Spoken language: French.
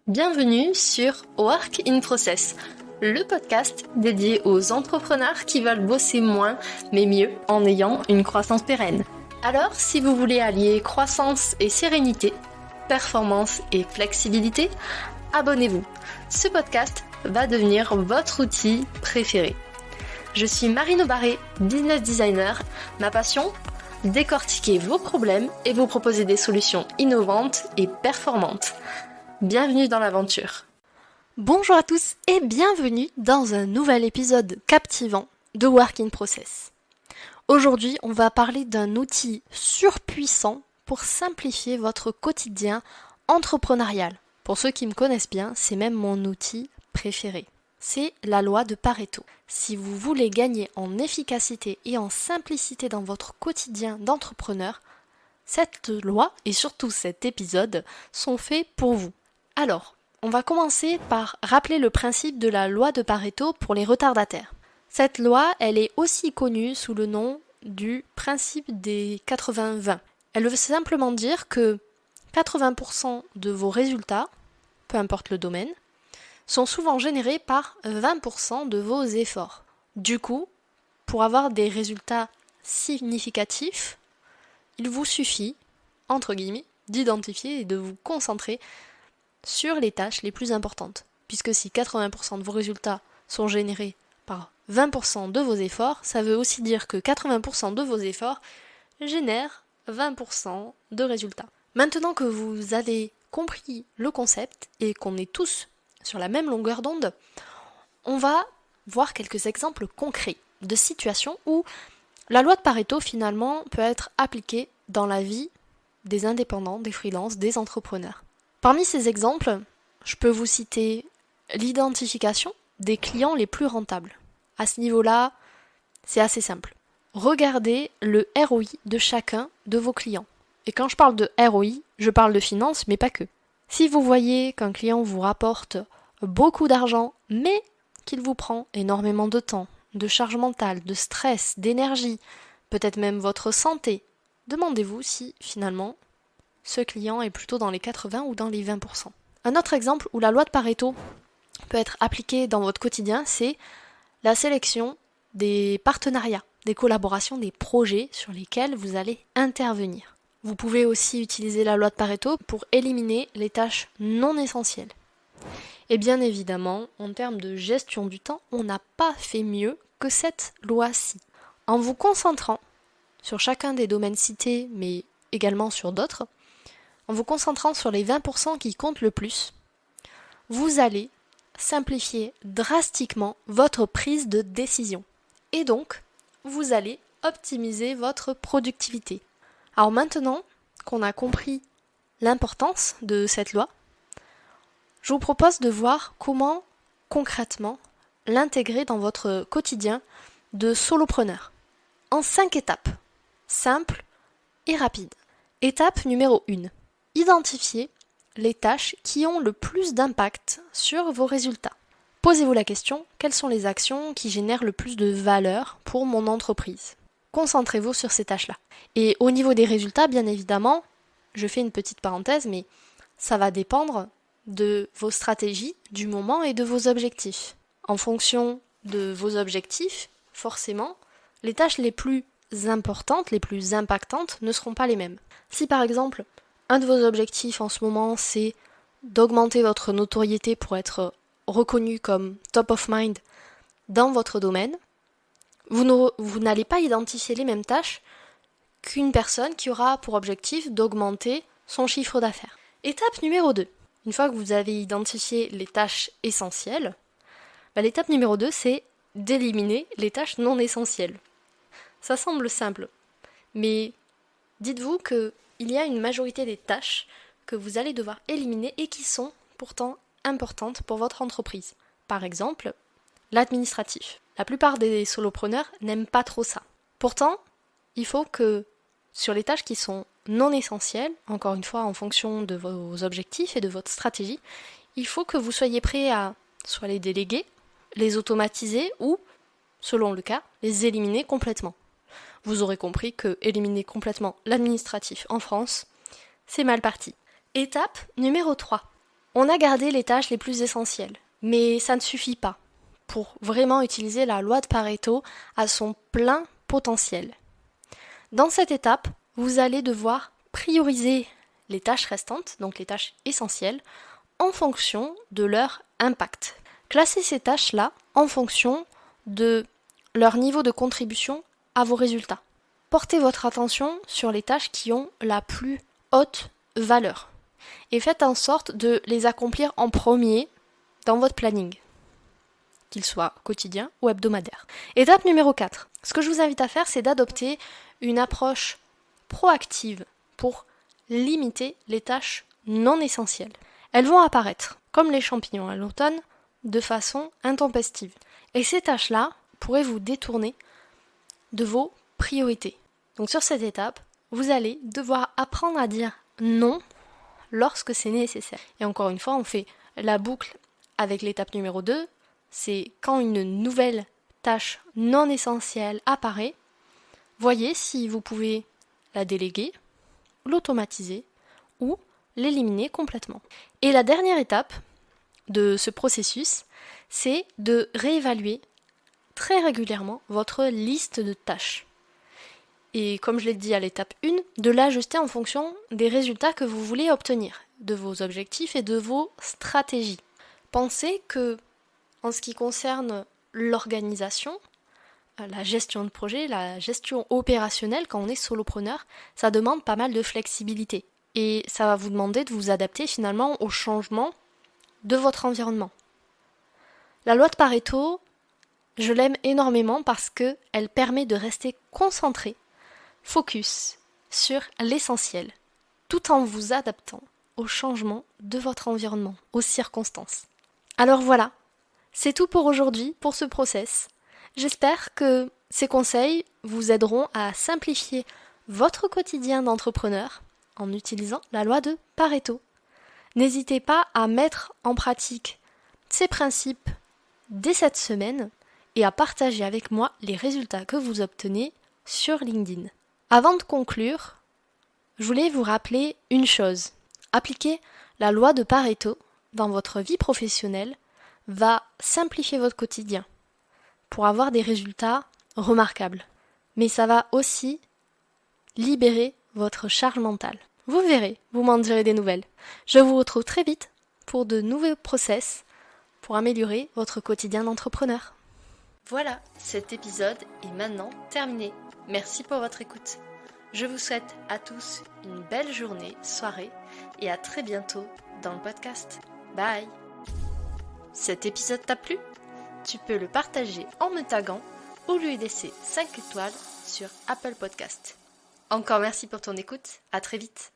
Bienvenue sur Work in Process, le podcast dédié aux entrepreneurs qui veulent bosser moins mais mieux en ayant une croissance pérenne. Alors, si vous voulez allier croissance et sérénité, performance et flexibilité, abonnez-vous. Ce podcast va devenir votre outil préféré. Je suis Marine Aubaré, business designer. Ma passion ? Décortiquer vos problèmes et vous proposer des solutions innovantes et performantes. Bienvenue dans l'aventure. Bonjour à tous et bienvenue dans un nouvel épisode captivant de Work in Process. Aujourd'hui, on va parler d'un outil surpuissant pour simplifier votre quotidien entrepreneurial. Pour ceux qui me connaissent bien, c'est même mon outil préféré. C'est la loi de Pareto. Si vous voulez gagner en efficacité et en simplicité dans votre quotidien d'entrepreneur, cette loi et surtout cet épisode sont faits pour vous. Alors, on va commencer par rappeler le principe de la loi de Pareto pour les retardataires. Cette loi, elle est aussi connue sous le nom du principe des 80-20. Elle veut simplement dire que 80% de vos résultats, peu importe le domaine, sont souvent générés par 20% de vos efforts. Du coup, pour avoir des résultats significatifs, il vous suffit, entre guillemets, d'identifier et de vous concentrer sur les tâches les plus importantes. Puisque si 80% de vos résultats sont générés par 20% de vos efforts, ça veut aussi dire que 80% de vos efforts génèrent 20% de résultats. Maintenant que vous avez compris le concept et qu'on est tous sur la même longueur d'onde, on va voir quelques exemples concrets de situations où la loi de Pareto finalement peut être appliquée dans la vie des indépendants, des freelances, des entrepreneurs. Parmi ces exemples, je peux vous citer l'identification des clients les plus rentables. À ce niveau-là, c'est assez simple. Regardez le ROI de chacun de vos clients. Et quand je parle de ROI, je parle de finances, mais pas que. Si vous voyez qu'un client vous rapporte beaucoup d'argent, mais qu'il vous prend énormément de temps, de charge mentale, de stress, d'énergie, peut-être même votre santé, demandez-vous si, finalement, ce client est plutôt dans les 80 ou dans les 20%. Un autre exemple où la loi de Pareto peut être appliquée dans votre quotidien, c'est la sélection des partenariats, des collaborations, des projets sur lesquels vous allez intervenir. Vous pouvez aussi utiliser la loi de Pareto pour éliminer les tâches non essentielles. Et bien évidemment, en termes de gestion du temps, on n'a pas fait mieux que cette loi-ci. En vous concentrant sur chacun des domaines cités, mais également sur d'autres, en vous concentrant sur les 20% qui comptent le plus, vous allez simplifier drastiquement votre prise de décision. Et donc, vous allez optimiser votre productivité. Alors maintenant qu'on a compris l'importance de cette loi, je vous propose de voir comment concrètement l'intégrer dans votre quotidien de solopreneur. En 5 étapes, simples et rapides. Étape numéro 1. Identifiez les tâches qui ont le plus d'impact sur vos résultats. Posez-vous la question, quelles sont les actions qui génèrent le plus de valeur pour mon entreprise ? Concentrez-vous sur ces tâches-là. Et au niveau des résultats, bien évidemment, je fais une petite parenthèse, mais ça va dépendre de vos stratégies, du moment et de vos objectifs. En fonction de vos objectifs, forcément, les tâches les plus importantes, les plus impactantes ne seront pas les mêmes. Si par exemple, un de vos objectifs en ce moment, c'est d'augmenter votre notoriété pour être reconnu comme top of mind dans votre domaine, vous n'allez pas identifier les mêmes tâches qu'une personne qui aura pour objectif d'augmenter son chiffre d'affaires. Étape numéro 2. Une fois que vous avez identifié les tâches essentielles, l'étape numéro 2, c'est d'éliminer les tâches non essentielles. Ça semble simple, mais dites-vous qu'il y a une majorité des tâches que vous allez devoir éliminer et qui sont pourtant importantes pour votre entreprise. Par exemple, l'administratif. La plupart des solopreneurs n'aiment pas trop ça. Pourtant, il faut que sur les tâches qui sont non essentielles, encore une fois en fonction de vos objectifs et de votre stratégie, il faut que vous soyez prêt à soit les déléguer, les automatiser ou, selon le cas, les éliminer complètement. Vous aurez compris que éliminer complètement l'administratif en France, c'est mal parti. Étape numéro 3. On a gardé les tâches les plus essentielles, mais ça ne suffit pas pour vraiment utiliser la loi de Pareto à son plein potentiel. Dans cette étape, vous allez devoir prioriser les tâches restantes, donc les tâches essentielles, en fonction de leur impact. Classez ces tâches-là en fonction de leur niveau de contribution à vos résultats. Portez votre attention sur les tâches qui ont la plus haute valeur et faites en sorte de les accomplir en premier dans votre planning, qu'il soit quotidien ou hebdomadaire. Étape numéro 4. Ce que je vous invite à faire, c'est d'adopter une approche proactive pour limiter les tâches non essentielles. Elles vont apparaître, comme les champignons à l'automne, de façon intempestive. Et ces tâches-là pourraient vous détourner de vos priorités. Donc sur cette étape, vous allez devoir apprendre à dire non lorsque c'est nécessaire. Et encore une fois, on fait la boucle avec l'étape numéro 2, c'est quand une nouvelle tâche non essentielle apparaît, voyez si vous pouvez la déléguer, l'automatiser ou l'éliminer complètement. Et la dernière étape de ce processus, c'est de réévaluer très régulièrement votre liste de tâches. Et comme je l'ai dit à l'étape 1, de l'ajuster en fonction des résultats que vous voulez obtenir, de vos objectifs et de vos stratégies. Pensez que, en ce qui concerne l'organisation, la gestion de projet, la gestion opérationnelle quand on est solopreneur, ça demande pas mal de flexibilité. Et ça va vous demander de vous adapter finalement au changement de votre environnement. La loi de Pareto, je l'aime énormément parce qu'elle permet de rester concentré, focus sur l'essentiel, tout en vous adaptant au changement de votre environnement, aux circonstances. Alors voilà, c'est tout pour aujourd'hui, pour ce process. J'espère que ces conseils vous aideront à simplifier votre quotidien d'entrepreneur en utilisant la loi de Pareto. N'hésitez pas à mettre en pratique ces principes dès cette semaine et à partager avec moi les résultats que vous obtenez sur LinkedIn. Avant de conclure, je voulais vous rappeler une chose. Appliquer la loi de Pareto dans votre vie professionnelle va simplifier votre quotidien pour avoir des résultats remarquables. Mais ça va aussi libérer votre charge mentale. Vous verrez, vous m'en direz des nouvelles. Je vous retrouve très vite pour de nouveaux process pour améliorer votre quotidien d'entrepreneur. Voilà, cet épisode est maintenant terminé. Merci pour votre écoute. Je vous souhaite à tous une belle journée, soirée et à très bientôt dans le podcast. Bye! Cet épisode t'a plu? Tu peux le partager en me taguant ou lui laisser 5 étoiles sur Apple Podcast. Encore merci pour ton écoute, à très vite!